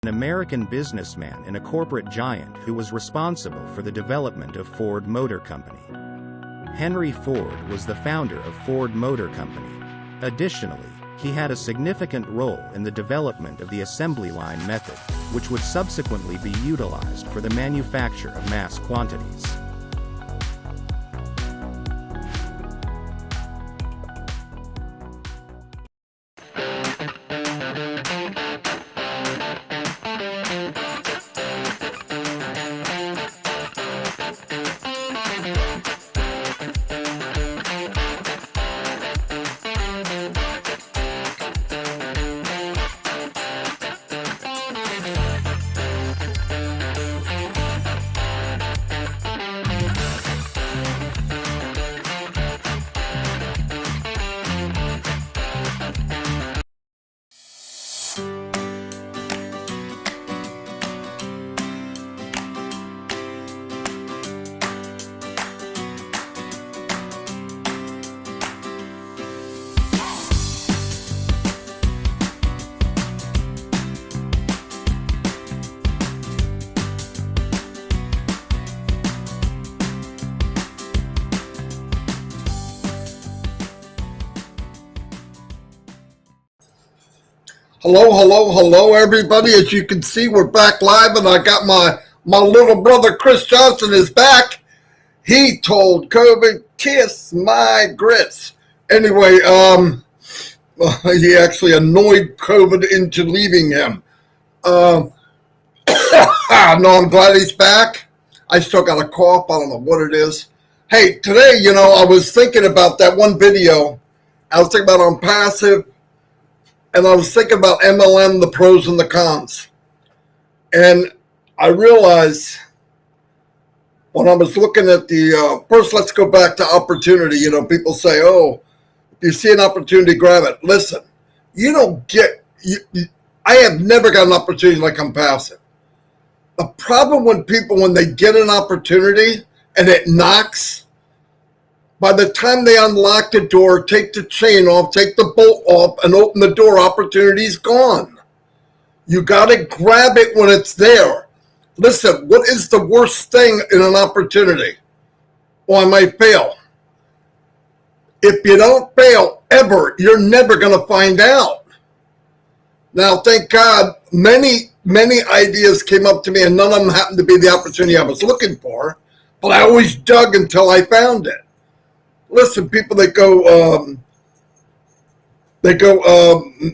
an American businessman and a corporate giant who was responsible for the development of Ford Motor Company. Henry Ford was the founder of Ford Motor Company. Additionally, he had a significant role in the development of the assembly line method, which would subsequently be utilized for the manufacture of mass quantities. Hello, everybody. As you can see, we're back live, and I got my little brother, Chris Johnson, is back. He told COVID, kiss my grits. Anyway, he actually annoyed COVID into leaving him. No, I'm glad he's back. I still got a cough. I don't know what it is. Hey, today, I was thinking about that one video. I was thinking about Onpassive. And I was thinking about MLM, the pros and the cons. And I realized when I was looking at first let's go back to opportunity. People say, oh, if you see an opportunity, grab it. Listen, I have never got an opportunity like Onpassive. The problem with people, when they get an opportunity and it knocks, by the time they unlock the door, take the chain off, take the bolt off, and open the door, opportunity's gone. You got to grab it when it's there. Listen, what is the worst thing in an opportunity? Well, I might fail. If you don't fail ever, you're never going to find out. Now, thank God, many ideas came up to me, and none of them happened to be the opportunity I was looking for, but I always dug until I found it. Listen, people that go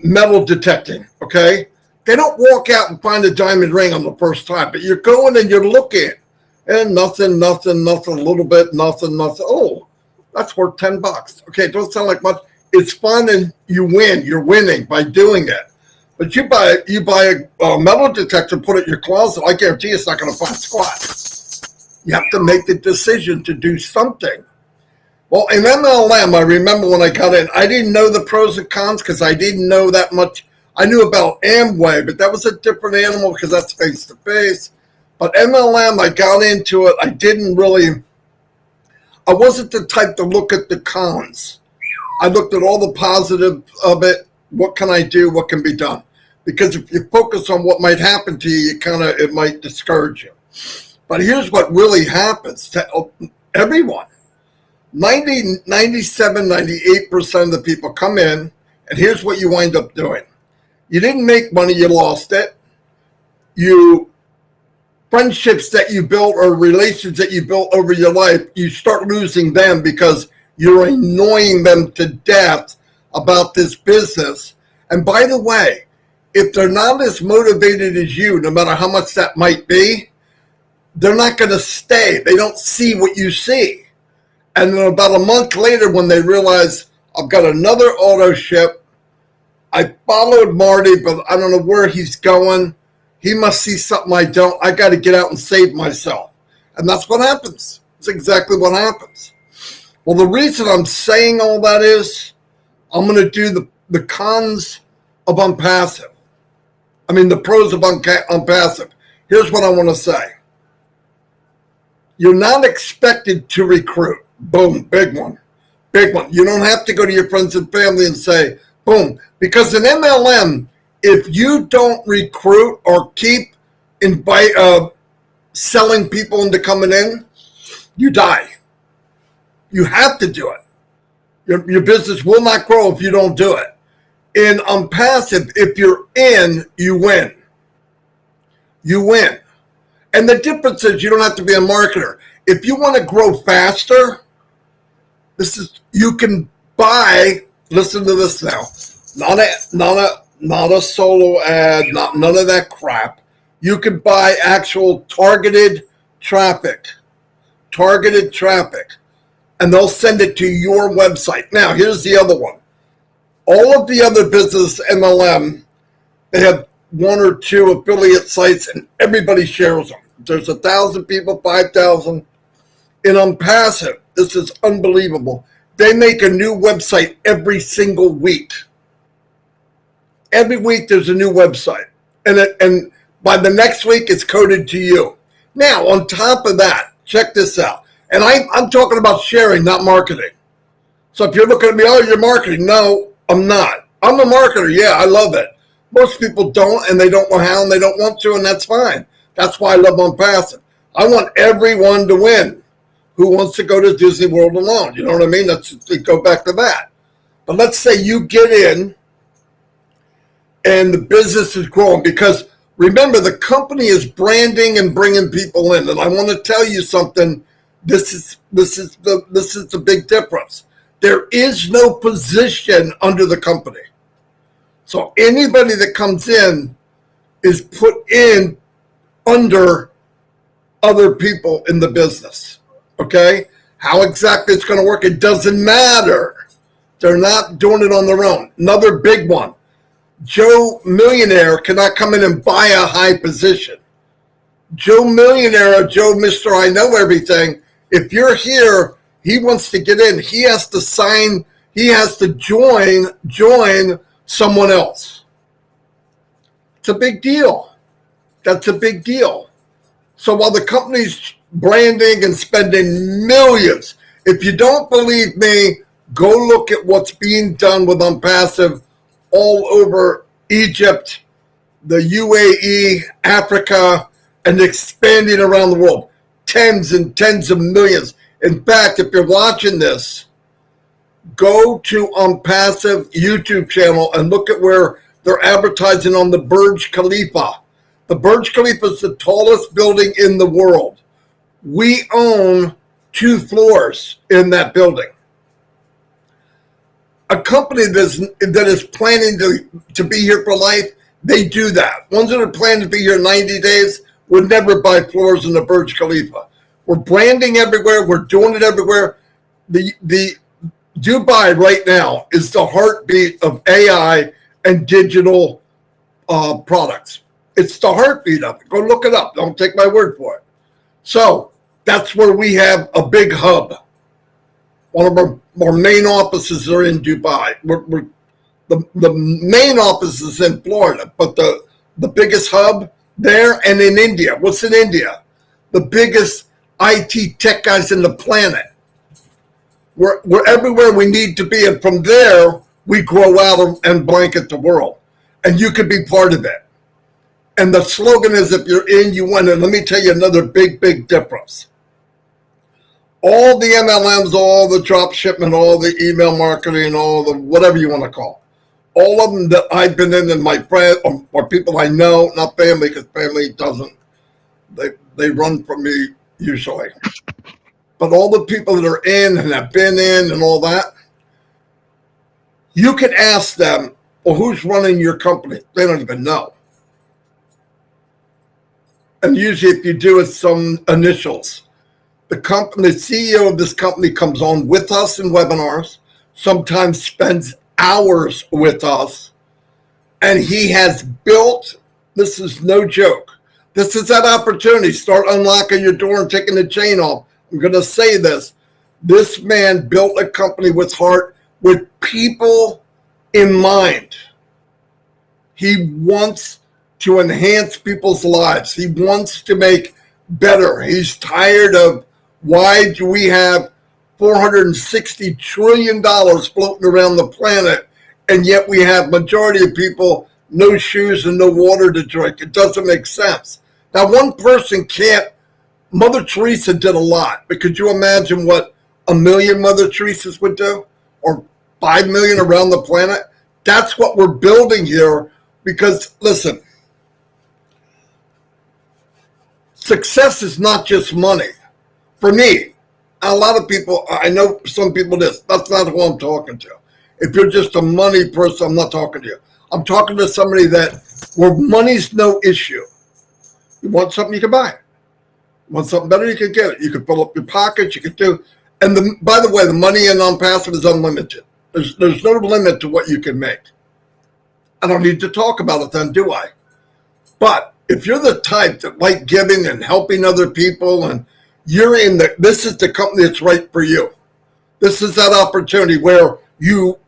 metal detecting, okay? They don't walk out and find a diamond ring on the first time, but you're going and you're looking, and nothing, a little bit, nothing. Oh, that's worth $10. Okay, it doesn't sound like much. It's fun, and you win. You're winning by doing it. But you buy a metal detector, put it in your closet. I guarantee it's not going to find squat. You have to make the decision to do something. Well, in MLM, I remember when I got in, I didn't know the pros and cons because I didn't know that much. I knew about Amway, but that was a different animal because that's face-to-face. But MLM, I got into it. I wasn't the type to look at the cons. I looked at all the positive of it. What can I do? What can be done? Because if you focus on what might happen to you, it might discourage you. But here's what really happens to everyone. 97, 98% of the people come in, and here's what you wind up doing. You didn't make money, you lost it. Friendships that you built or relations that you built over your life, you start losing them because you're annoying them to death about this business. And by the way, if they're not as motivated as you, no matter how much that might be, they're not going to stay. They don't see what you see. And then about a month later, when they realize I've got another auto ship, I followed Marty, but I don't know where he's going. He must see something I don't. I got to get out and save myself. And that's what happens. That's exactly what happens. Well, the reason I'm saying all that is I'm going to do the cons of Onpassive. I mean, the pros of Onpassive. Here's what I want to say. You're not expected to recruit. Boom, big one. You don't have to go to your friends and family and say, boom. Because in MLM, If you don't recruit or keep selling people into coming in, you die. You have to do it. Your business will not grow if you don't do it. In Onpassive, if you're in, you win. You win. And the difference is you don't have to be a marketer. If you want to grow faster, you can buy, listen to this now, not a solo ad, none of that crap. You can buy actual targeted traffic, and they'll send it to your website. Now, here's the other one. All of the other business MLM, they have 1 or 2 affiliate sites, and everybody shares them. There's 1,000 people, 5,000. In Onpassive, this is unbelievable. They make a new website every single week. Every week there's a new website. And by the next week, it's coded to you. Now, on top of that, check this out. And I'm talking about sharing, not marketing. So if you're looking at me, oh, you're marketing. No, I'm not. I'm a marketer. Yeah, I love it. Most people don't, and they don't know how, and they don't want to, and that's fine. That's why I love Onpassive. I want everyone to win. Who wants to go to Disney World alone? You know what I mean? Let's go back to that. But let's say you get in, and the business is growing, because remember, the company is branding and bringing people in. And I want to tell you something. This is the big difference. There is no position under the company. So anybody that comes in is put in under other people in the business. Okay? How exactly it's going to work, it doesn't matter. They're not doing it on their own. Another big one. Joe Millionaire cannot come in and buy a high position. Joe Millionaire, Joe Mr. I Know Everything, if you're here, he wants to get in. He has to sign, he has to join someone else. It's a big deal. That's a big deal. So while the company's branding and spending millions, if you don't believe me, go look at what's being done with Onpassive all over Egypt, the UAE, Africa, and expanding around the world. Tens and tens of millions. In fact, if you're watching this, go to Onpassive YouTube channel and look at where they're advertising on the Burj Khalifa. The Burj Khalifa is the tallest building in the world. We own 2 floors in that building. A company that is planning to be here for life, they do that. Ones that are planning to be here 90 days would never buy floors in the Burj Khalifa. We're branding everywhere. We're doing it everywhere. The Dubai right now is the heartbeat of AI and digital products. It's the heartbeat of it. Go look it up. Don't take my word for it. So that's where we have a big hub. One of our main offices are in Dubai. The main office is in Florida, but the biggest hub there, and in India. What's in India? The biggest IT tech guys in the planet. We're everywhere we need to be, and from there, we grow out and blanket the world. And you can be part of it. And the slogan is, if you're in, you win. And let me tell you another big, big difference. All the MLMs, all the drop shipment, all the email marketing, all the whatever you want to call, all of them that I've been in, and my friends or people I know, not family, because family doesn't, they run from me usually. But all the people that are in and have been in and all that, you can ask them, well, who's running your company? They don't even know. And usually if you do, it's some initials. The CEO of this company comes on with us in webinars, sometimes spends hours with us, and he has built, this is no joke, this is that opportunity. Start unlocking your door and taking the chain off. I'm going to say this. This man built a company with heart, with people in mind. He wants to enhance people's lives. He wants to make better. He's tired of, why do we have $460 trillion floating around the planet, and yet we have majority of people no shoes and no water to drink. It doesn't make sense. Now, one person can't. Mother Teresa did a lot, but could you imagine what a million Mother Teresas would do, or 5 million around the planet? That's what we're building here. Because listen, success is not just money. For me, a lot of people, I know some people this, that's not who I'm talking to. If you're just a money person, I'm not talking to you. I'm talking to somebody where money's no issue. You want something, you can buy it. You want something better, you can get it. You can fill up your pockets, you can do. And by the way, the money in Onpassive is unlimited. There's no limit to what you can make. I don't need to talk about it then, do I? But if you're the type that like giving and helping other people, and this is the company that's right for you. This is that opportunity where you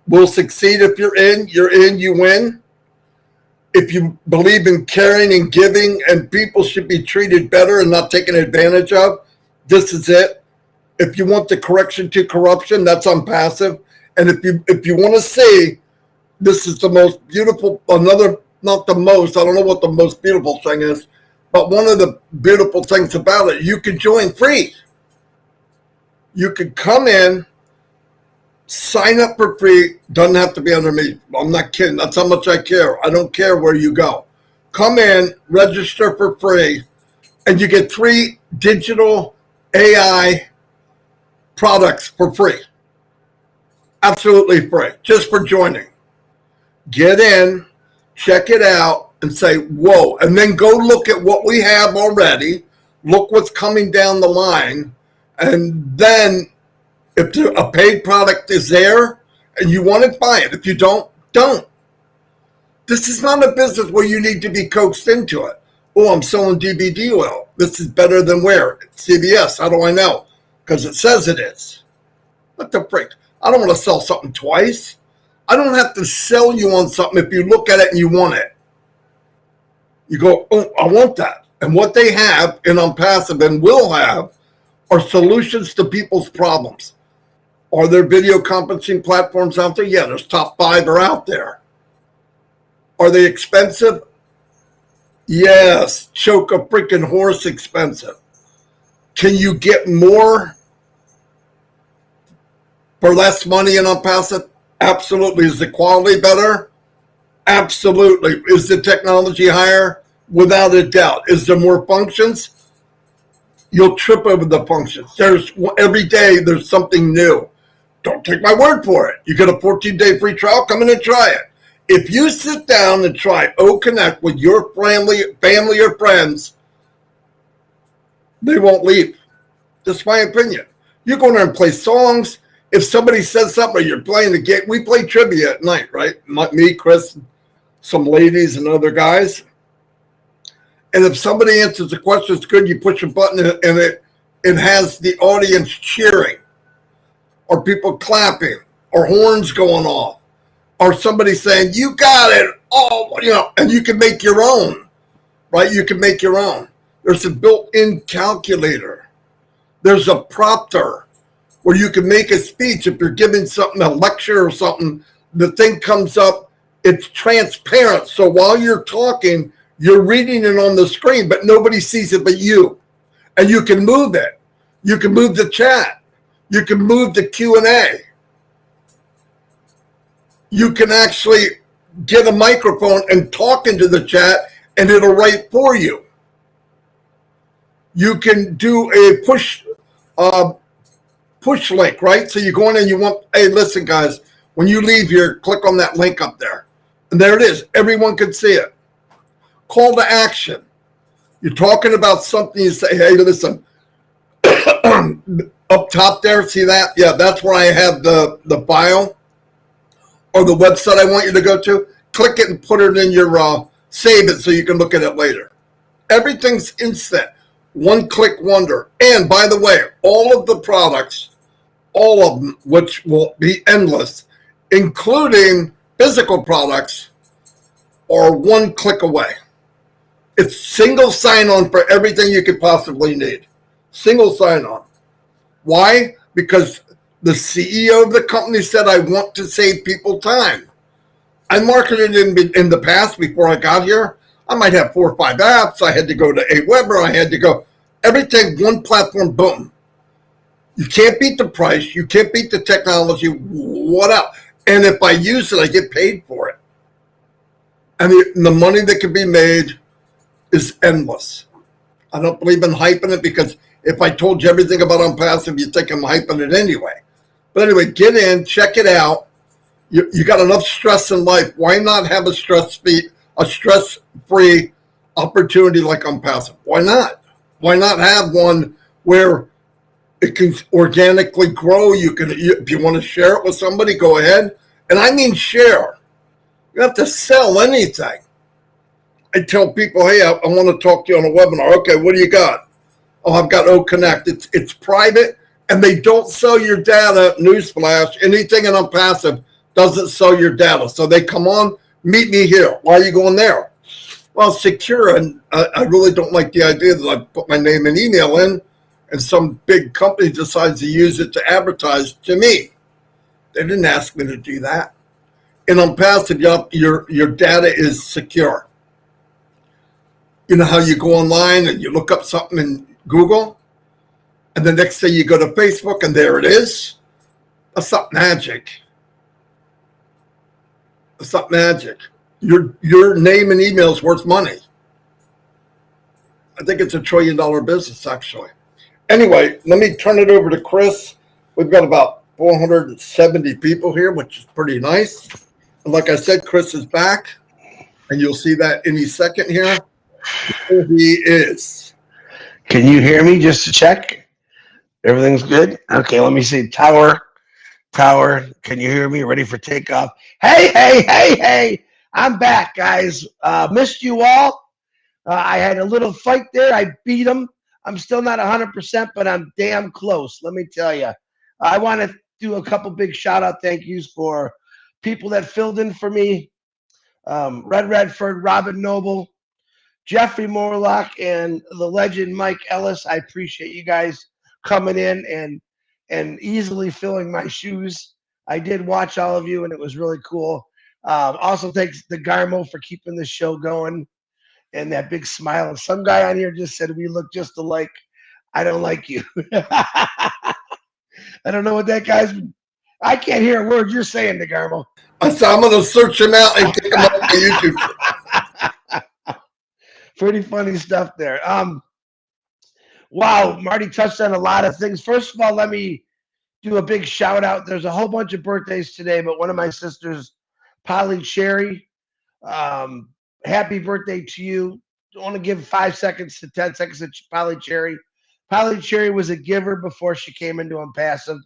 will succeed. If you're in, you win. If you believe in caring and giving, and people should be treated better and not taken advantage of, this is it. If you want the correction to corruption, that's Onpassive. And if you want to see, this is the most beautiful, not the most, I don't know what the most beautiful thing is, but one of the beautiful things about it, you can join free. You can come in, sign up for free, doesn't have to be under me. I'm not kidding, that's how much I care. I don't care where you go. Come in, register for free, and you get 3 digital AI products for free. Absolutely free, just for joining. Get in, check it out, and say, whoa. And then go look at what we have already. Look what's coming down the line. And then if a paid product is there and you want it, buy it. If you don't. This is not a business where you need to be coaxed into it. Oh, I'm selling DVD oil. This is better than where? CVS. How do I know? Because it says it is. What the frick? I don't want to sell something twice. I don't have to sell you on something if you look at it and you want it. You go, oh, I want that. And what they have in Onpassive and will have are solutions to people's problems. Are there video conferencing platforms out there? Yeah, there's top 5 are out there. Are they expensive? Yes, choke a freaking horse expensive. Can you get more for less money in Onpassive? Absolutely. Is the quality better? Absolutely. Is the technology higher? Without a doubt. Is there more functions? You'll trip over the functions. Every day there's something new. Don't take my word for it. You get a 14-day free trial, come in and try it. If you sit down and try Connect with your family or friends, they won't leave. That's my opinion. You go in there and play songs. If somebody says something or you're playing the game, we play trivia at night, right? Me, Chris, some ladies and other guys. And if somebody answers the question, it's good, you push a button and it has the audience cheering, or people clapping, or horns going off, or somebody saying, you got it, oh, and you can make your own, right? You can make your own. There's a built-in calculator. There's a prompter where you can make a speech. If you're giving something, a lecture or something, the thing comes up, it's transparent. So while you're talking, you're reading it on the screen, but nobody sees it but you. And you can move it. You can move the chat. You can move the Q&A. You can actually get a microphone and talk into the chat, and it'll write for you. You can do a push link, right? So you go in and you want, hey, listen, guys, when you leave here, click on that link up there. And there it is. Everyone can see it. Call to action. You're talking about something, you say, hey, listen, up top there, see that? Yeah, that's where I have the file or the website I want you to go to. Click it and put it in your, save it so you can look at it later. Everything's instant. One-click wonder. And by the way, all of the products, all of them, which will be endless, including physical products, are one click away. It's single sign-on for everything you could possibly need. Single sign-on. Why? Because the CEO of the company said, I want to save people time. I marketed in the past before I got here. I might have 4 or 5 apps. I had to go to Aweber. I had to go everything, one platform, boom. You can't beat the price. You can't beat the technology. What else? And if I use it, I get paid for it. And the money that can be made is endless. I don't believe in hyping it because if I told you everything about Onpassive, you'd think I'm hyping it anyway. But anyway, get in, check it out. You got enough stress in life. Why not have a stress-free opportunity like Onpassive? Why not? Why not have one where it can organically grow? If you want to share it with somebody, go ahead. And I mean share. You don't have to sell anything. I tell people, hey, I want to talk to you on a webinar. Okay, what do you got? Oh, I've got O Connect. It's private, and they don't sell your data. Newsflash, anything in Onpassive doesn't sell your data. So they come on, meet me here. Why are you going there? Well, secure, and I really don't like the idea that I put my name and email in, and some big company decides to use it to advertise to me. They didn't ask me to do that. In Onpassive, your data is secure. You know how you go online and you look up something in Google, and the next day you go to Facebook and there it is? That's not magic. That's not magic. Your name and email is worth money. I think it's $1 trillion business, actually. Anyway, let me turn it over to Chris. We've got about 470 people here, which is pretty nice. And like I said, Chris is back, and you'll see that any second here. Here he is. Can you hear me just to check? Everything's good? Okay, let me see. Tower, can you hear me? Ready for takeoff? Hey. I'm back, guys. Missed you all. I had a little fight there. I beat them. I'm still not 100%, but I'm damn close. Let me tell you. I want to do a couple big shout-out thank yous for people that filled in for me. Red Redford, Robin Noble, Jeffrey Morlock, and the legend Mike Ellis. I appreciate you guys coming in and easily filling my shoes. I did watch all of you, and it was really cool. Also, thanks to Degarmo for keeping the show going and that big smile. And some guy on here just said we look just alike. I don't like you. I don't know what that guy's. I can't hear a word you're saying, Degarmo. So I'm going to search him out and kick him off the YouTube. Pretty funny stuff there. Wow, Marty touched on a lot of things. First of all, let me do a big shout out. There's a whole bunch of birthdays today, but one of my sisters, Polly Cherry, happy birthday to you. I want to give 5 seconds to 10 seconds to Polly Cherry. Polly Cherry was a giver before she came into Onpassive.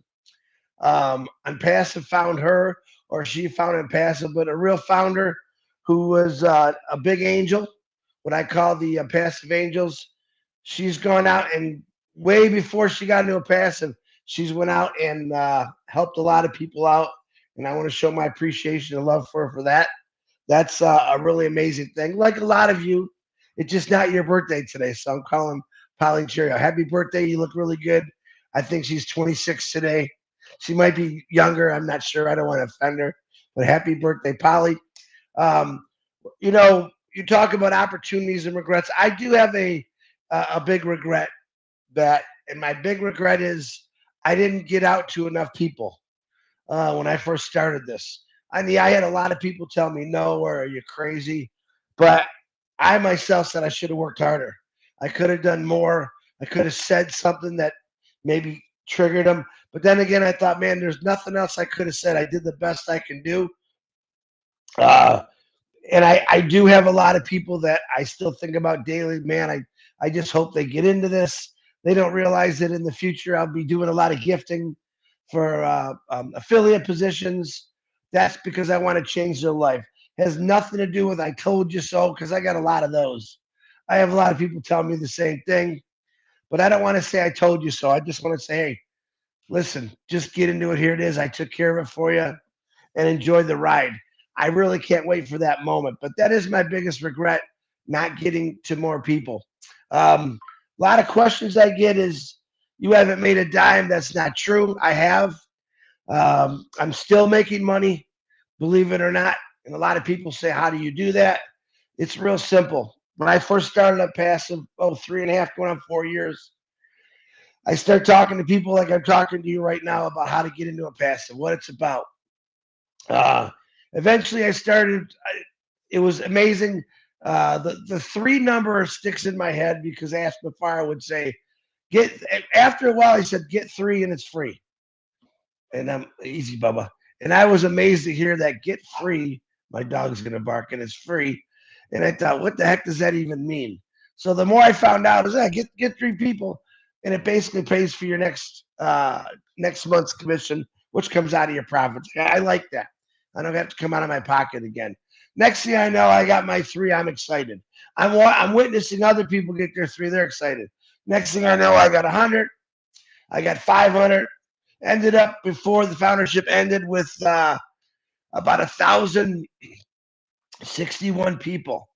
Onpassive found her, or she found Onpassive, but a real founder who was a big angel, what I call the Onpassive Angels. She's gone out and way before she got into Onpassive, she's went out and helped a lot of people out, and I want to show my appreciation and love for her for that. That's a really amazing thing. Like a lot of you, it's just not your birthday today, so I'm calling Polly Cherry. Happy birthday! You look really good. I think she's 26 today. She might be younger. I'm not sure. I don't want to offend her, but happy birthday, Polly. You know, you talk about opportunities and regrets. I do have a big regret and my big regret is I didn't get out to enough people when I first started this. I mean, I had a lot of people tell me, no, or are you crazy? But I myself said I should have worked harder. I could have done more. I could have said something that maybe triggered them. But then again, I thought, man, there's nothing else I could have said. I did the best I can do. And I do have a lot of people that I still think about daily. Man, I just hope they get into this. They don't realize that in the future I'll be doing a lot of gifting for affiliate positions. That's because I want to change their life. It has nothing to do with I told you so, because I got a lot of those. I have a lot of people tell me the same thing, but I don't want to say I told you so. I just want to say, hey, listen, just get into it. Here it is. I took care of it for you and enjoy the ride. I really can't wait for that moment. But that is my biggest regret, not getting to more people. A lot of questions I get is, you haven't made a dime. That's not true. I have. I'm still making money, believe it or not. And a lot of people say, how do you do that? It's real simple. When I first started at Passive, 3.5, going on 4 years, I start talking to people like I'm talking to you right now about how to get into a Passive, what it's about. Eventually, I started. It was amazing. The 3 number sticks in my head because Ash McFarland would say, "Get." After a while, he said, "Get 3 and it's free." And I'm easy, Bubba. And I was amazed to hear that get free. My dog's gonna bark and it's free. And I thought, what the heck does that even mean? So the more I found out is that get 3 people, and it basically pays for your next month's commission, which comes out of your profits. I like that. I don't have to come out of my pocket again. Next thing I know, I got my 3. I'm excited. I'm witnessing other people get their 3. They're excited. Next thing I know, I got 100. I got 500. Ended up before the foundership ended with about 1,061 people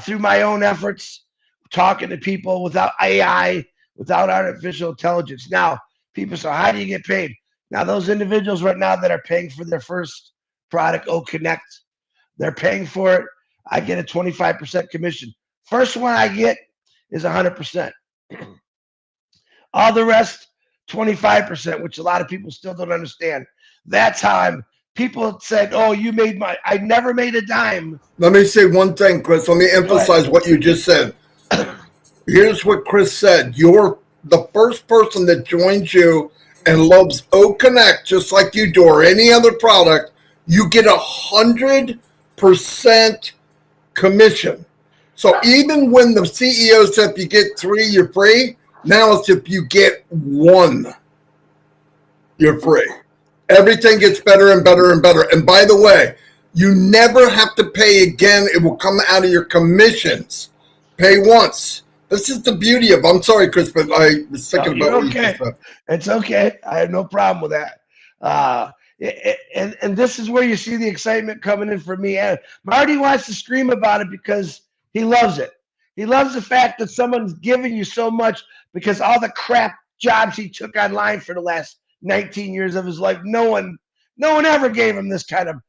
through my own efforts, talking to people without AI, without artificial intelligence. Now, people say, how do you get paid? Now, those individuals right now that are paying for their first product, Connect, they're paying for it. I get a 25% commission. First one I get is 100%. All the rest, 25%, which a lot of people still don't understand. That's how people said, oh, you made I never made a dime. Let me say one thing, Chris. Let me emphasize what you just said. Here's what Chris said. You're the first person that joins you and loves Connect just like you do, or any other product. You get 100% commission. So even when the CEO said if you get 3, you're free, now it's if you get 1, you're free. Everything gets better and better and better. And by the way, you never have to pay again. It will come out of your commissions. Pay once. This is the beauty of, I'm sorry, Chris, but I was thinking about what you just said. It's okay. I have no problem with that. And this is where you see the excitement coming in for me. And Marty wants to scream about it because he loves it. He loves the fact that someone's giving you so much because all the crap jobs he took online for the last 19 years of his life, no one ever gave him this kind of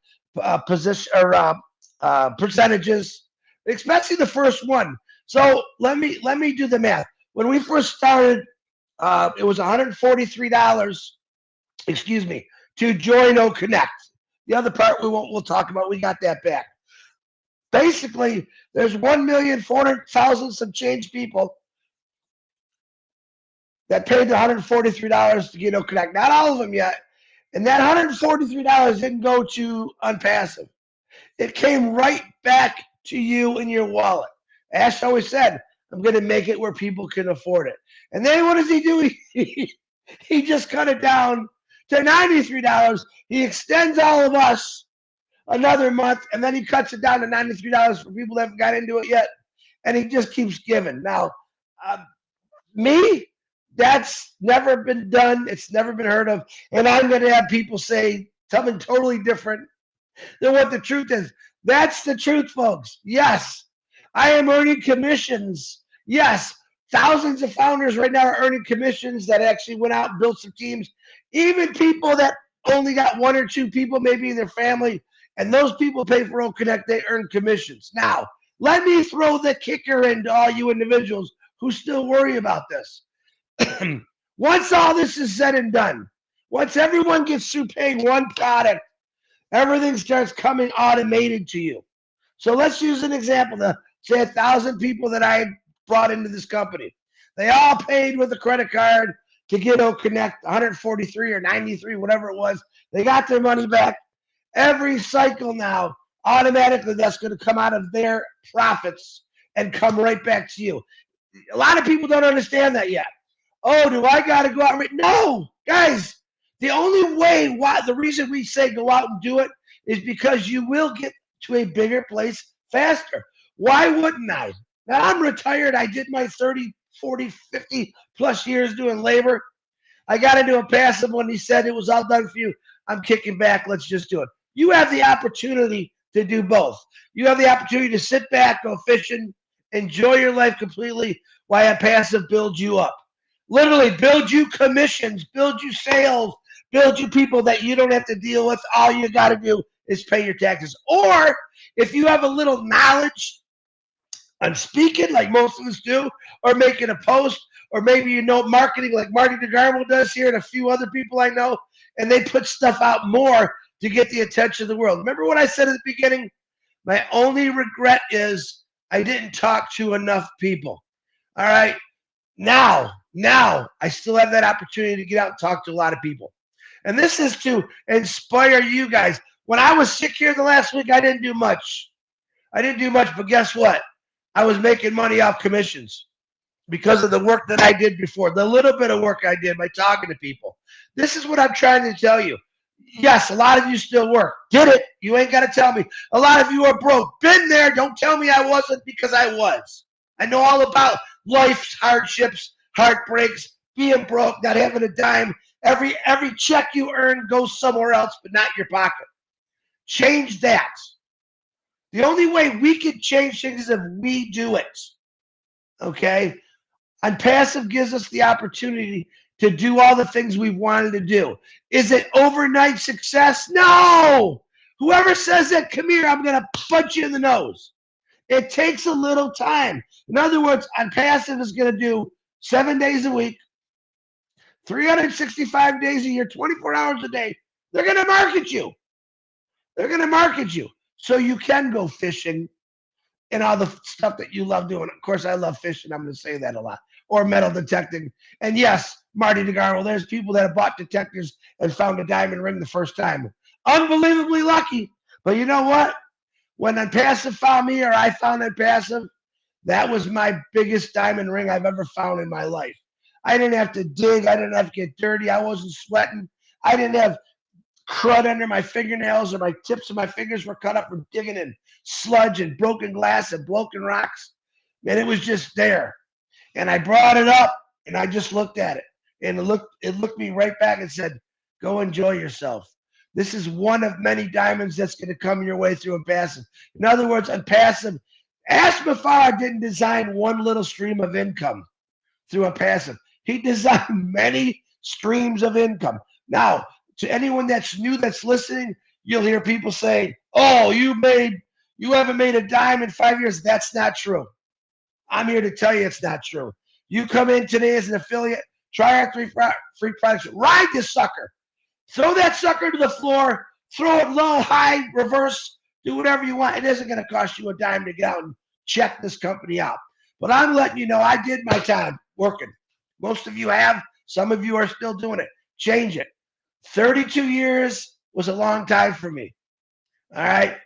position or percentages, especially the first one. So let me do the math. When we first started, it was $143. Excuse me, to join Connect. The other part we'll talk about. We got that back. Basically, there's 1,400,000 some change people that paid the $143 to get Connect. Not all of them yet. And that $143 didn't go to Onpassive. It came right back to you in your wallet. Ash always said, I'm going to make it where people can afford it. And then what does he do? He just cut it down to $93. He extends all of us another month, and then he cuts it down to $93 for people that haven't got into it yet. And he just keeps giving. Now, me, that's never been done. It's never been heard of. And I'm going to have people say something totally different than what the truth is. That's the truth, folks. Yes, I am earning commissions. Yes, thousands of founders right now are earning commissions that actually went out and built some teams. Even people that only got 1 or 2 people maybe in their family, and those people pay for Connect, they earn commissions. Now, let me throw the kicker into all you individuals who still worry about this. Once all this is said and done, once everyone gets through paying one product, everything starts coming automated to you. So let's use an example. Say 1,000 people that I brought into this company. They all paid with a credit card to get Connect, 143 or 93, whatever it was. They got their money back. Every cycle now, automatically, that's going to come out of their profits and come right back to you. A lot of people don't understand that yet. Oh, do I got to go out? No, guys. The only way, the reason we say go out and do it is because you will get to a bigger place faster. Why wouldn't I? Now, I'm retired. I did my 30, 40, 50 plus years doing labor. I got into a passive when he said it was all done for you. I'm kicking back. Let's just do it. You have the opportunity to do both. You have the opportunity to sit back, go fishing, enjoy your life completely while a passive builds you up. Literally build you commissions, build you sales, build you people that you don't have to deal with. All you got to do is pay your taxes. Or if you have a little knowledge on speaking, like most of us do, or making a post, or maybe you know marketing like Marty Degarmo does here and a few other people I know, and they put stuff out more to get the attention of the world. Remember what I said at the beginning? My only regret is I didn't talk to enough people. All right. Now, I still have that opportunity to get out and talk to a lot of people. And this is to inspire you guys. When I was sick here the last week, I didn't do much. But guess what? I was making money off commissions because of the work that I did before, the little bit of work I did by talking to people. This is what I'm trying to tell you. Yes, a lot of you still work. Get it? You ain't got to tell me. A lot of you are broke. Been there. Don't tell me I wasn't, because I was. I know all about life's hardships, heartbreaks, being broke, not having a dime. Every check you earn goes somewhere else, but not your pocket. Change that. The only way we can change things is if we do it. Okay? Onpassive gives us the opportunity to do all the things we've wanted to do. Is it overnight success? No! Whoever says that, come here, I'm going to punch you in the nose. It takes a little time. In other words, Onpassive is going to do 7 days a week, 365 days a year, 24 hours a day. They're going to market you. So you can go fishing and all the stuff that you love doing. Of course, I love fishing. I'm going to say that a lot. Or metal detecting. And yes, Marty Degarmo, there's people that have bought detectors and found a diamond ring the first time. Unbelievably lucky. But you know what? When Onpassive found me, or I found Onpassive, that was my biggest diamond ring I've ever found in my life. I didn't have to dig. I didn't have to get dirty. I wasn't sweating. I didn't have crud under my fingernails, or my tips of my fingers were cut up from digging in sludge and broken glass and broken rocks. And it was just there. And I brought it up, and I just looked at it. And it looked me right back and said, go enjoy yourself. This is one of many diamonds that's going to come your way through Onpassive. In other words, Onpassive, Ashmafar didn't design one little stream of income through Onpassive. He designed many streams of income. Now, to anyone that's new that's listening, you'll hear people say, oh, you haven't made a dime in 5 years. That's not true. I'm here to tell you it's not true. You come in today as an affiliate, try our free products, ride this sucker. Throw that sucker to the floor, throw it low, high, reverse, do whatever you want. It isn't going to cost you a dime to get out and check this company out. But I'm letting you know I did my time working. Most of you have. Some of you are still doing it. Change it. 32 years was a long time for me. All right?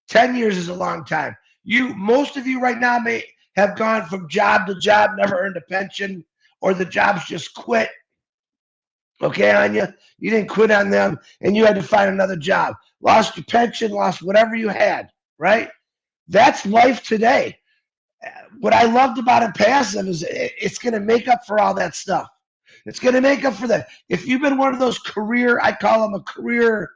10 years is a long time. Most of you right now may have gone from job to job, never earned a pension, or the jobs just quit. Okay, Anya? You didn't quit on them, and you had to find another job. Lost your pension, lost whatever you had, right? That's life today. What I loved about Onpassive is it's going to make up for all that stuff. It's going to make up for that. If you've been one of those I call them a career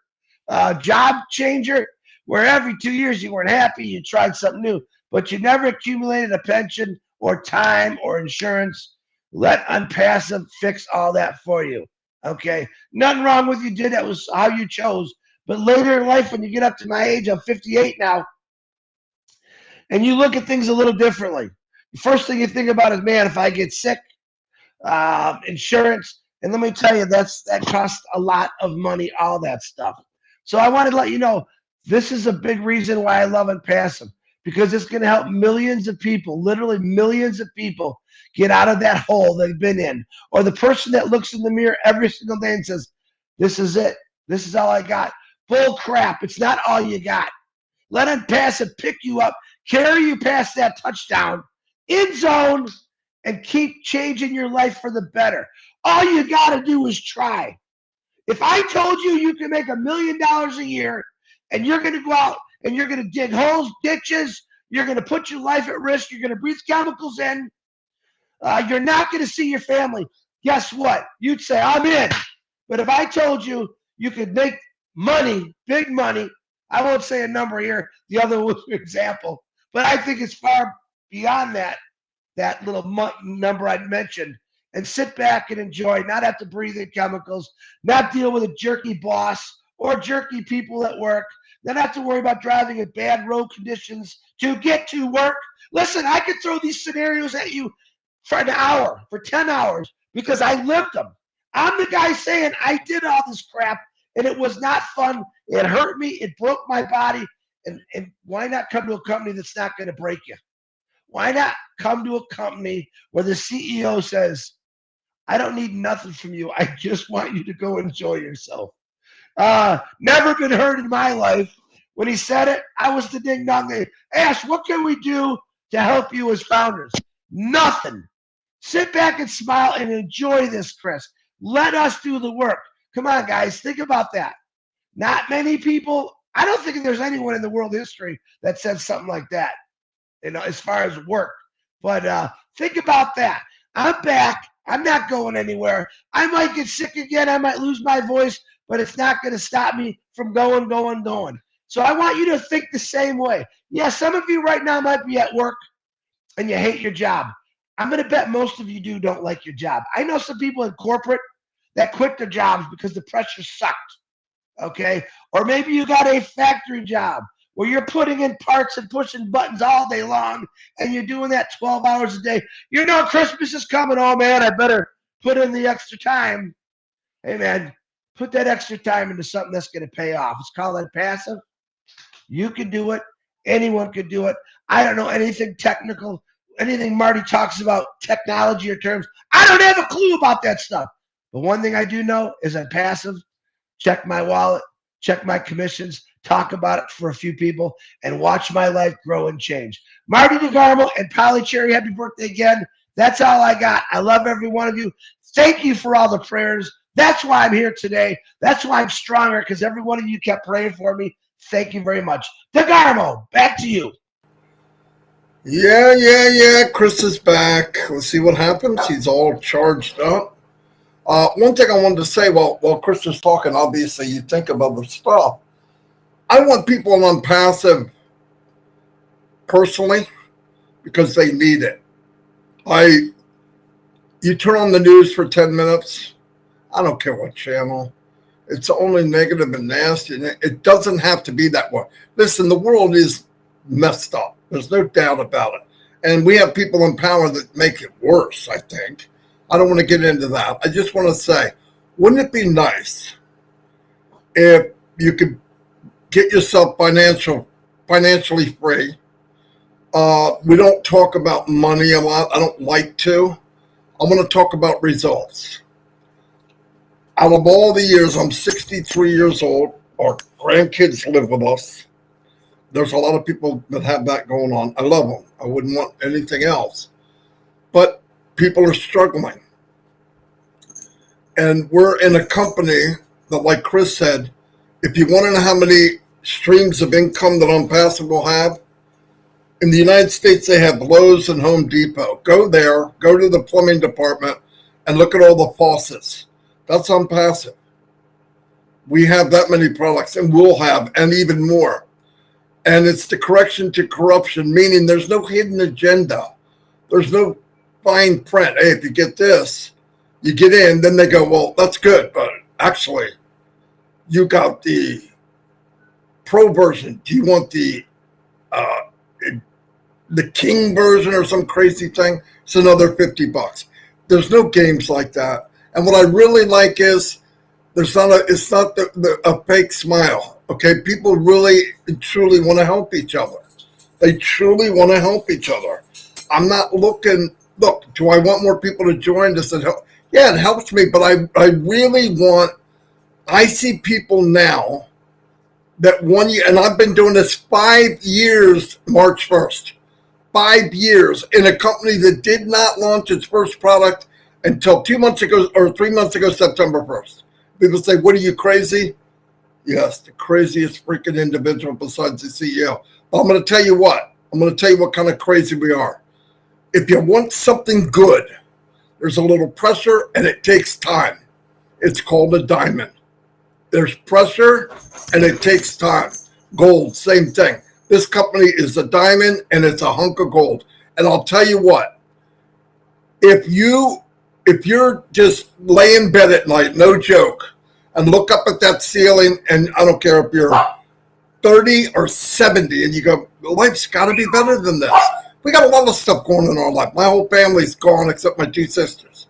job changer, where every 2 years you weren't happy, you tried something new, but you never accumulated a pension or time or insurance, let Onpassive fix all that for you. Okay? Nothing wrong with you did. That was how you chose. But later in life, when you get up to my age, I'm 58 now, and you look at things a little differently. The first thing you think about is, man, if I get sick, insurance, and let me tell you, that costs a lot of money, all that stuff. So I wanted to let you know, this is a big reason why I love Onpassive, because it's going to help millions of people, literally millions of people, get out of that hole they've been in. Or the person that looks in the mirror every single day and says, this is it. This is all I got. Bull crap. It's not all you got. Let Onpassive pick you up, carry you past that touchdown, end zone, and keep changing your life for the better. All you got to do is try. If I told you you can make $1 million a year, and you're going to go out and you're going to dig holes, ditches, you're going to put your life at risk, you're going to breathe chemicals in, you're not going to see your family, guess what? You'd say, I'm in. But if I told you you could make money, big money, I won't say a number here, the other was an example, but I think it's far beyond that little number I mentioned, and sit back and enjoy, not have to breathe in chemicals, not deal with a jerky boss or jerky people at work, Then I have to worry about driving in bad road conditions to get to work. Listen, I could throw these scenarios at you for an hour, for 10 hours, because I lived them. I'm the guy saying I did all this crap, and it was not fun. It hurt me. It broke my body. And why not come to a company that's not going to break you? Why not come to a company where the CEO says, I don't need nothing from you. I just want you to go enjoy yourself. Never been heard in my life. When he said it, I was the ding dong. Ash, what can we do to help you as founders? Nothing. Sit back and smile and enjoy this, Chris. Let us do the work. Come on, guys. Think about that. Not many people. I don't think there's anyone in the world history that says something like that, as far as work. But think about that. I'm back. I'm not going anywhere. I might get sick again. I might lose my voice, but it's not going to stop me from going. So I want you to think the same way. Yeah, some of you right now might be at work and you hate your job. I'm going to bet most of you don't like your job. I know some people in corporate that quit their jobs because the pressure sucked, okay? Or maybe you got a factory job where you're putting in parts and pushing buttons all day long, and you're doing that 12 hours a day. You know Christmas is coming. Oh, man, I better put in the extra time. Hey, man, put that extra time into something that's going to pay off. It's called Onpassive. You can do it. Anyone can do it. I don't know anything technical, anything Marty talks about technology or terms. I don't have a clue about that stuff. But one thing I do know is Onpassive. Check my wallet, check my commissions, talk about it for a few people, and watch my life grow and change. Marty Degarmo and Polly Cherry, happy birthday again. That's all I got. I love every one of you. Thank you for all the prayers. That's why I'm here today. That's why I'm stronger, because every one of you kept praying for me. Thank you very much. Degarmo, back to you. Yeah. Chris is back. Let's see what happens. He's all charged up. One thing I wanted to say while Chris is talking, obviously you think of other stuff. I want people on Onpassive personally because they need it. You turn on the news for 10 minutes. I don't care what channel. It's only negative and nasty. And it doesn't have to be that way. Listen, the world is messed up. There's no doubt about it. And we have people in power that make it worse, I think. I don't want to get into that. I just want to say, wouldn't it be nice if you could get yourself financially free? We don't talk about money a lot. I don't like to. I want to talk about results. Out of all the years, I'm 63 years old. Our grandkids live with us. There's a lot of people that have that going on. I love them. I wouldn't want anything else. But people are struggling. And we're in a company that, like Chris said, if you want to know how many streams of income that Onpassive will have, in the United States, they have Lowe's and Home Depot. Go there, go to the plumbing department, and look at all the faucets. That's Onpassive. We have that many products, and we'll have, and even more. And it's the correction to corruption, meaning there's no hidden agenda. There's no fine print. Hey, if you get this, you get in, then they go, well, that's good, but actually, you got the pro version. Do you want the king version or some crazy thing? It's another $50. There's no games like that. And what I really like is it's not a fake smile. Okay, people really and truly want to help each other. They truly want to help each other. I'm not looking. Look, do I want more people to join? Does it help? Yeah, it helps me, but I really want. I see people now that 1 year, and I've been doing this 5 years. March 1st, 5 years in a company that did not launch its first product until 2 months ago or 3 months ago, September 1st. People say, "What are you, crazy?" Yes, the craziest freaking individual besides the CEO. But I'm going to tell you what. I'm going to tell you what kind of crazy we are. If you want something good, there's a little pressure and it takes time. It's called a diamond. There's pressure and it takes time. Gold, same thing. This company is a diamond and it's a hunk of gold. And I'll tell you what. If you're just lay in bed at night, no joke, and look up at that ceiling, and I don't care if you're 30 or 70, and you go, life's got to be better than this. We got a lot of stuff going on in our life. My whole family's gone except my 2 sisters.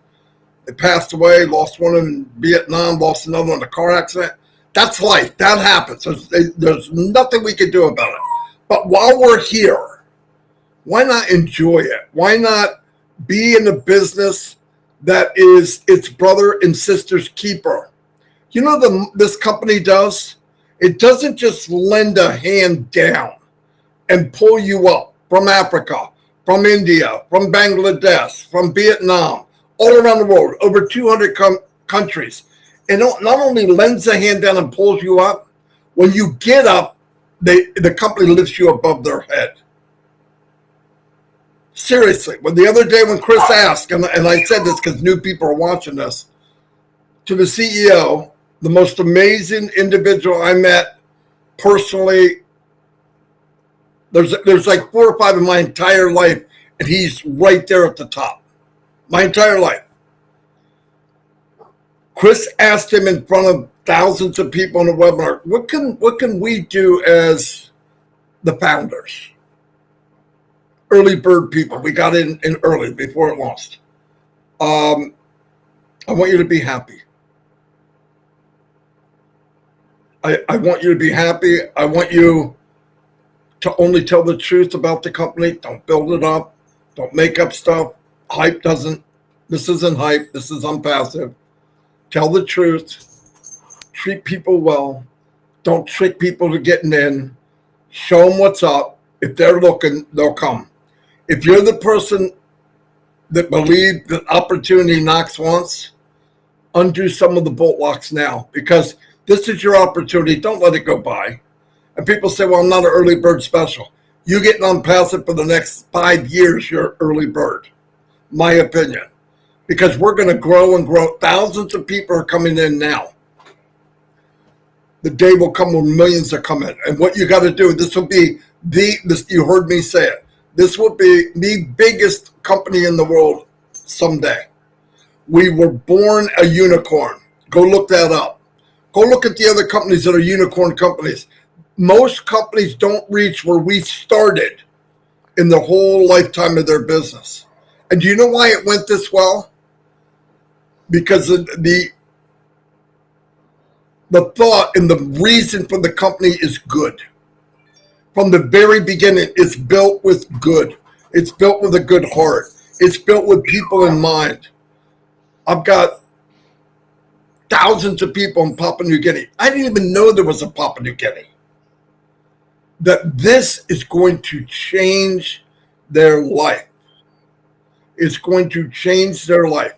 They passed away, lost one in Vietnam, lost another in a car accident. That's life. That happens. There's nothing we can do about it. But while we're here, why not enjoy it? Why not be in a business that is its brother and sister's keeper? You know this company does? It doesn't just lend a hand down and pull you up from Africa, from India, from Bangladesh, from Vietnam, all around the world, over 200 countries. And not only lends a hand down and pulls you up, when you get up, the company lifts you above their head. Seriously, the other day when Chris asked, and I said this because new people are watching this, to the CEO, the most amazing individual I met personally, there's like 4 or 5 in my entire life, and he's right there at the top. My entire life. Chris asked him in front of thousands of people on the webinar, what can we do as the founders? Early bird people. We got in early before it launched. I want you to be happy. I want you to be happy. I want you to only tell the truth about the company. Don't build it up. Don't make up stuff. This isn't hype. This is Onpassive. Tell the truth. Treat people well. Don't trick people to getting in. Show them what's up. If they're looking, they'll come. If you're the person that believes that opportunity knocks once, undo some of the bolt locks now, because this is your opportunity. Don't let it go by. And people say, well, I'm not an early bird special. You get Onpassive for the next 5 years, you're an early bird. My opinion. Because we're going to grow and grow. Thousands of people are coming in now. The day will come when millions are coming. And what you got to do, this will be you heard me say it. This will be the biggest company in the world someday. We were born a unicorn. Go look that up. Go look at the other companies that are unicorn companies. Most companies don't reach where we started in the whole lifetime of their business. And do you know why it went this well? Because of the thought and the reason for the company is good. From the very beginning, it's built with good. It's built with a good heart. It's built with people in mind. I've got thousands of people in Papua New Guinea. I didn't even know there was a Papua New Guinea. That this is going to change their life. It's going to change their life.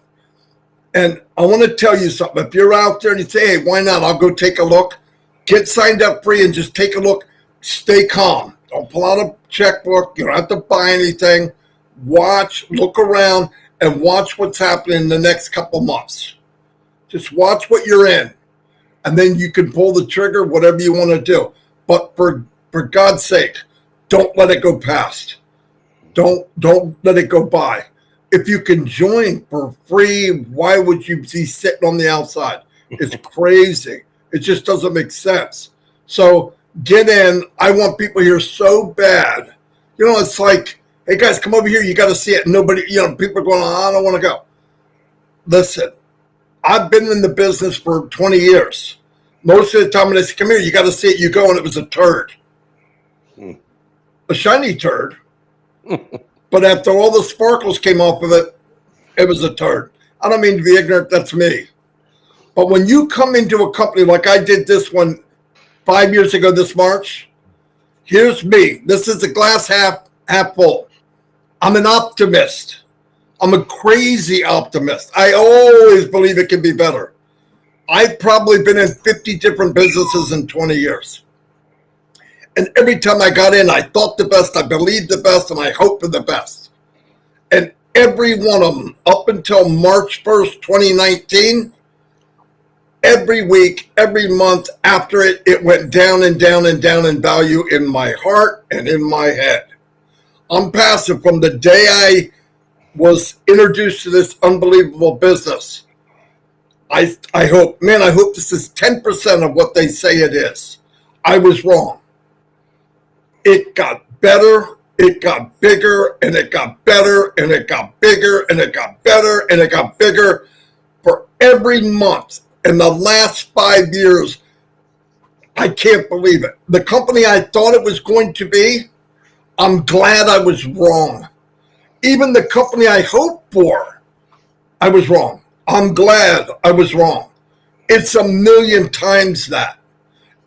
And I want to tell you something. If you're out there and you say, hey, why not? I'll go take a look. Get signed up free and just take a look. Stay calm. Don't pull out a checkbook. You don't have to buy anything. Watch, look around, and watch what's happening in the next couple months. Just watch what you're in. And then you can pull the trigger, whatever you want to do. But for God's sake, don't let it go past. Don't let it go by. If you can join for free, why would you be sitting on the outside? It's crazy. It just doesn't make sense. So get in. I want people here so bad. You know, it's like, hey guys, come over here. You got to see it. Nobody, people are going, I don't want to go. Listen, I've been in the business for 20 years. Most of the time when they say, come here, you got to see it. You go, and it was a turd. A shiny turd. But after all the sparkles came off of it, it was a turd. I don't mean to be ignorant. That's me. But when you come into a company like I did this one 5 years ago this March, here's me. This is a glass half full. I'm an optimist. I'm a crazy optimist. I always believe it can be better. I've probably been in 50 different businesses in 20 years. And every time I got in, I thought the best, I believed the best, and I hoped for the best. And every one of them, up until March 1st, 2019, every week, every month after it, it went down and down and down in value in my heart and in my head. Onpassive, from the day I was introduced to this unbelievable business, I hope this is 10% of what they say it is. I was wrong. it got better, it got bigger, and it got better, and it got bigger, and it got better, and it got bigger for every month. In the last 5 years, I can't believe it. The company I thought it was going to be, I'm glad I was wrong. Even the company I hoped for, I was wrong. I'm glad I was wrong. It's a million times that.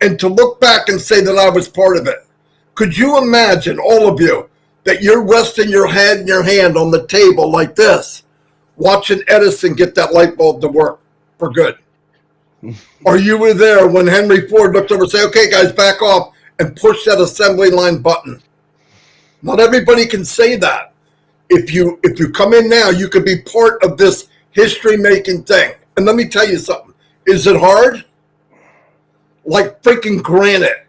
And to look back and say that I was part of it. Could you imagine, all of you, that you're resting your head and your hand on the table like this, watching Edison get that light bulb to work for good? Or you were there when Henry Ford looked over and said, okay, guys, back off, and push that assembly line button. Not everybody can say that. If you come in now, you could be part of this history-making thing. And let me tell you something. Is it hard? Like freaking granite.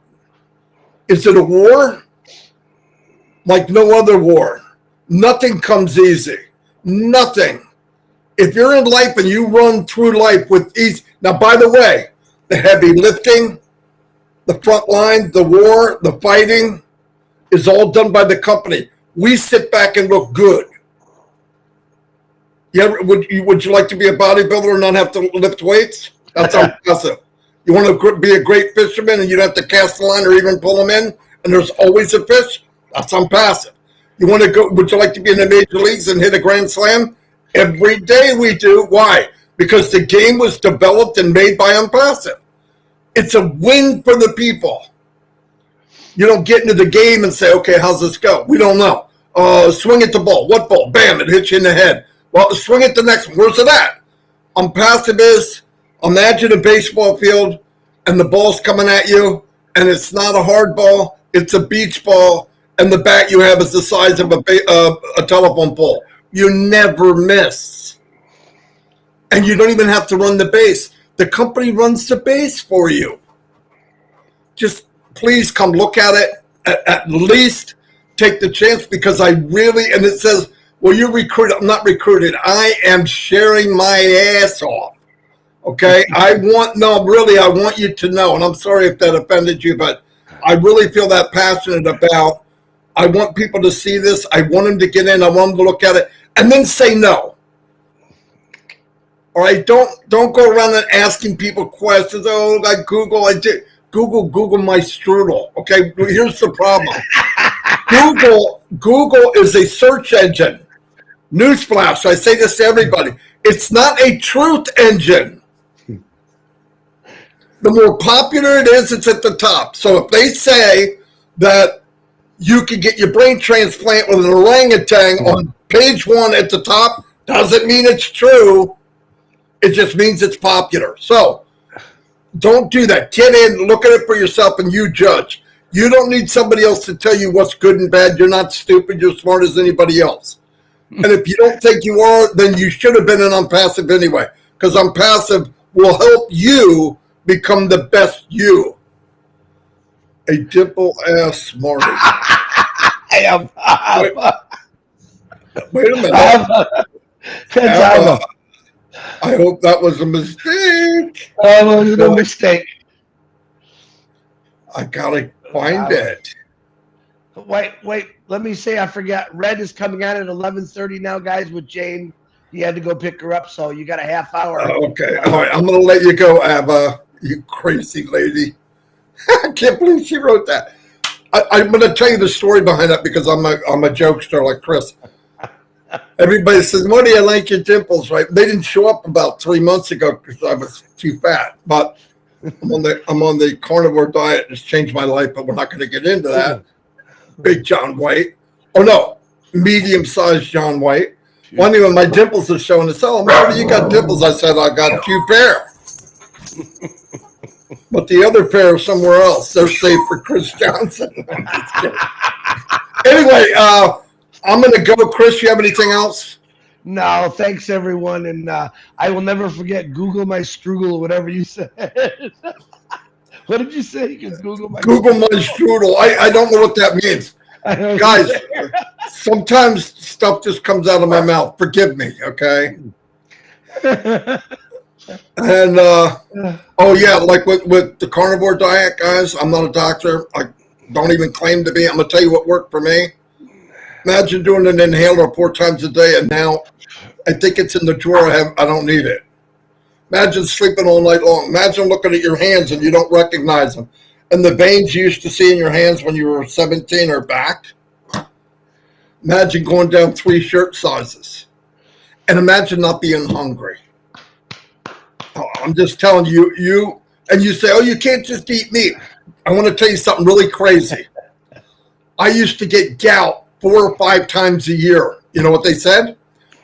Is it a war? Like no other war. Nothing comes easy. Nothing. If you're in life and you run through life with ease. Now, by the way, the heavy lifting, the front line, the war, the fighting is all done by the company. We sit back and look good. Would you like to be a bodybuilder and not have to lift weights? That's Onpassive. You want to be a great fisherman and you don't have to cast the line or even pull them in, and there's always a fish? That's Onpassive. You want to go? Would you like to be in the major leagues and hit a grand slam? Every day we do. Why? Because the game was developed and made by Onpassive. It's a win for the people. You don't get into the game and say, okay, how's this go? We don't know. Swing at the ball. What ball? Bam, it hits you in the head. Well, swing at the next one. Where's it at? Onpassive is, imagine a baseball field and the ball's coming at you, and it's not a hard ball, it's a beach ball, and the bat you have is the size of a telephone pole. You never miss. And you don't even have to run the base. The company runs the base for you. Just please come look at it. At least take the chance, because I really, and it says, well, you're recruited. I'm not recruited. I am sharing my ass off. Okay? I want you to know, and I'm sorry if that offended you, but I really feel that passionate about, I want people to see this. I want them to get in. I want them to look at it and then say no. All right? Don't go around and asking people questions. Oh, I did Google my strudel. Okay? Here's the problem. Google is a search engine. Newsflash, I say this to everybody. It's not a truth engine. The more popular it is, it's at the top. So if they say that you can get your brain transplant with an orangutan on page 1 at the top, doesn't mean it's true. It just means it's popular. So don't do that. Get in, look at it for yourself, and you judge. You don't need somebody else to tell you what's good and bad. You're not stupid. You're smart as anybody else. And if you don't think you are, then you should have been an Onpassive anyway, because Onpassive will help you become the best you. A dimple-ass Marty. Wait a minute. I hope that was a mistake. That was a mistake. I gotta find it. Wait. Let me say, I forgot. Red is coming on at 11:30 now, guys, with Jane. He had to go pick her up, so you got a half hour. Okay. All right. I'm going to let you go, Abba. You crazy lady. I can't believe she wrote that. I'm going to tell you the story behind that, because I'm a jokester like Chris. Everybody says, Marty, I like your dimples, right? They didn't show up about 3 months ago because I was too fat. But I'm on the carnivore diet. It's changed my life, but we're not going to get into that. Big John White. Oh, no. Medium-sized John White. One day when my dimples are showing, they said, oh, Marty, you got dimples. I said, I got 2 pair. But the other pair are somewhere else. They're saved for Chris Johnson. Anyway, I'm going to go. Chris, you have anything else? No, thanks, everyone. And I will never forget Google my strudel, whatever you said. What did you say? Google my strudel. I don't know what that means. Guys, sometimes stuff just comes out of my mouth. Forgive me, okay? And, oh, yeah, like with the carnivore diet, guys, I'm not a doctor. don't even claim to be. I'm going to tell you what worked for me. Imagine doing an inhaler 4 times a day, and now I think it's in the drawer. I don't need it. Imagine sleeping all night long. Imagine looking at your hands and you don't recognize them. And the veins you used to see in your hands when you were 17 are back. Imagine going down 3 shirt sizes. And imagine not being hungry. Oh, I'm just telling you, and you say, oh, you can't just eat meat. I want to tell you something really crazy. I used to get gout 4 or 5 times a year. You know what they said?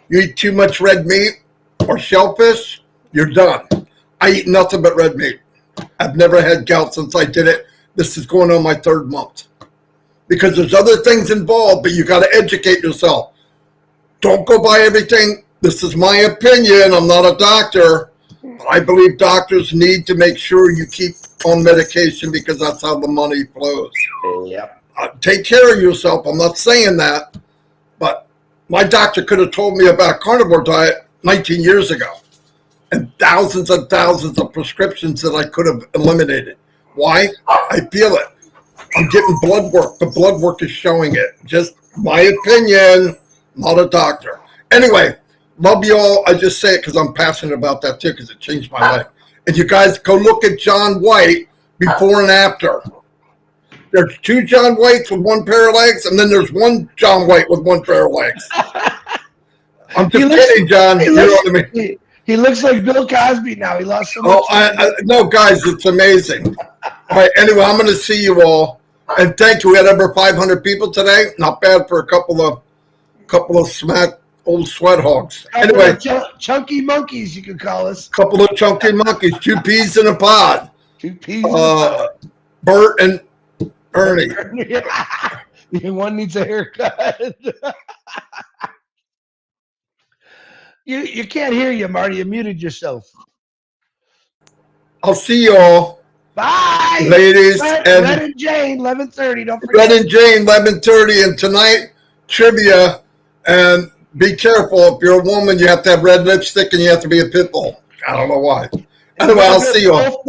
You eat too much red meat or shellfish, you're done. I eat nothing but red meat. I've never had gout since I did it. This is going on my 3rd month. Because there's other things involved, but you got to educate yourself. Don't go by everything. This is my opinion. I'm not a doctor. I believe doctors need to make sure you keep on medication because that's how the money flows. Yep. Take care of yourself. I'm not saying that, but my doctor could have told me about carnivore diet 19 years ago and thousands and thousands of prescriptions that I could have eliminated. Why? I feel it. I'm getting blood work. The blood work is showing it. Just my opinion, not a doctor. Anyway, love you all. I just say it because I'm passionate about that too because it changed my life. And you guys go look at John White before and after. There's 2 John Whites with 1 pair of legs, and then there's 1 John White with 1 pair of legs. I'm just kidding, John. You know what I mean? He looks like Bill Cosby now. He lost so much. No, guys, it's amazing. All right, anyway, I'm going to see you all. And thank you. We had over 500 people today. Not bad for a couple of smack old sweat hogs. Anyway, chunky monkeys, you could call us. Couple of chunky monkeys. 2 peas in a pod. 2 peas in a pod. Bert and Ernie. One needs a haircut. You can't hear you, Marty. You muted yourself. I'll see you all. Bye, ladies. Red and Jane, 11:30. Don't forget. Red and Jane, 11:30, and tonight trivia. And be careful. If you're a woman, you have to have red lipstick, and you have to be a pit bull. I don't know why. Anyway, I'll see you all.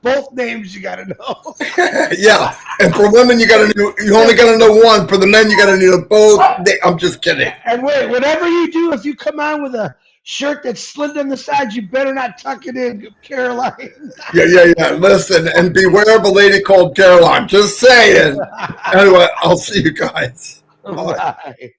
Both names you got to know. Yeah, and for women, you only got to know one. For the men, you got to know both. I'm just kidding. And wait, whatever you do, if you come on with a shirt that's slit on the sides, you better not tuck it in, Caroline. Yeah. Listen, and beware of a lady called Caroline. Just saying. Anyway, I'll see you guys. Bye.